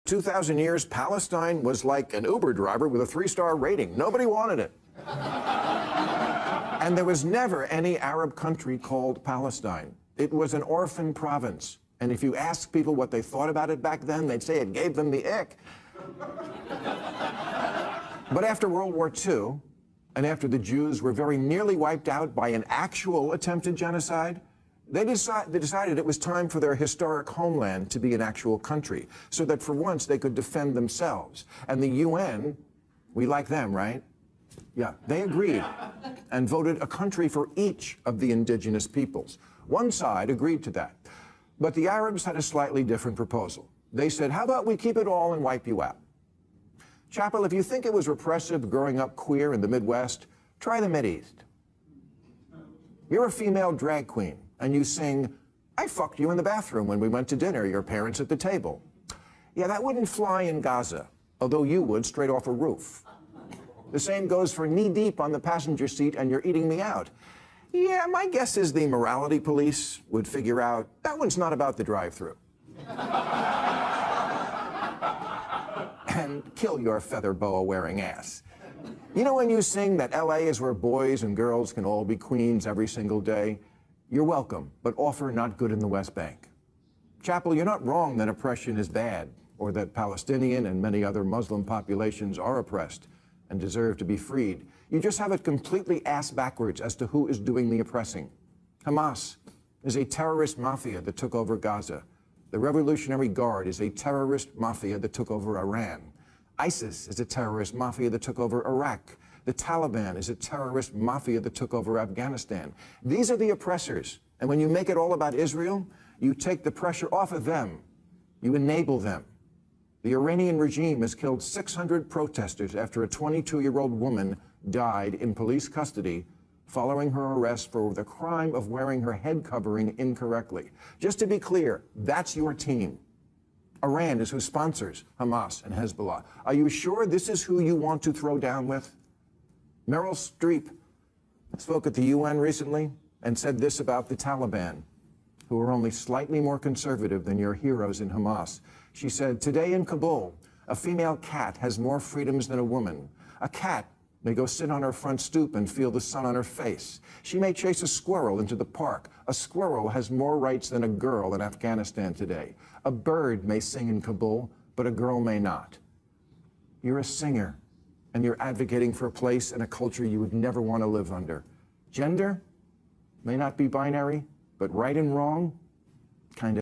2,000 years, Palestine was like an Uber driver with a 3-star rating. Nobody wanted it. And there was never any Arab country called Palestine. It was an orphan province. And if you ask people what they thought about it back then, they'd say it gave them the ick. But after World War II, and after the Jews were very nearly wiped out by an actual attempted genocide, they decided it was time for their historic homeland to be an actual country, so that for once they could defend themselves. And the UN, we like them, right? Yeah, they agreed and voted a country for each of the indigenous peoples. One side agreed to that. But the Arabs had a slightly different proposal. They said, how about we keep it all and wipe you out? Chappell, if you think it was repressive growing up queer in the Midwest, try the Mideast. You're a female drag queen, and you sing, I fucked you in the bathroom when we went to dinner, your parents at the table. Yeah, that wouldn't fly in Gaza, although you would straight off a roof. The same goes for knee-deep on the passenger seat and you're eating me out. Yeah, my guess is the morality police would figure out that one's not about the drive-thru. And kill your feather boa-wearing ass. You know when you sing that LA is where boys and girls can all be queens every single day? You're welcome, but offer not good in the West Bank. Chappell, you're not wrong that oppression is bad, or that Palestinian and many other Muslim populations are oppressed and deserve to be freed. You just have it completely ass backwards as to who is doing the oppressing. Hamas is a terrorist mafia that took over Gaza. The Revolutionary Guard is a terrorist mafia that took over Iran. ISIS is a terrorist mafia that took over Iraq. The Taliban is a terrorist mafia that took over Afghanistan. These are the oppressors. And when you make it all about Israel, you take the pressure off of them. You enable them. The Iranian regime has killed 600 protesters after a 22-year-old woman died in police custody following her arrest for the crime of wearing her head covering incorrectly. Just to be clear, that's your team. Iran is who sponsors Hamas and Hezbollah. Are you sure this is who you want to throw down with? Meryl Streep spoke at the UN recently and said this about the Taliban, who are only slightly more conservative than your heroes in Hamas. She said, today in Kabul, a female cat has more freedoms than a woman. A cat may go sit on her front stoop and feel the sun on her face. She may chase a squirrel into the park. A squirrel has more rights than a girl in Afghanistan today. A bird may sing in Kabul, but a girl may not. You're a singer, and you're advocating for a place and a culture you would never want to live under. Gender may not be binary, but right and wrong, kind of.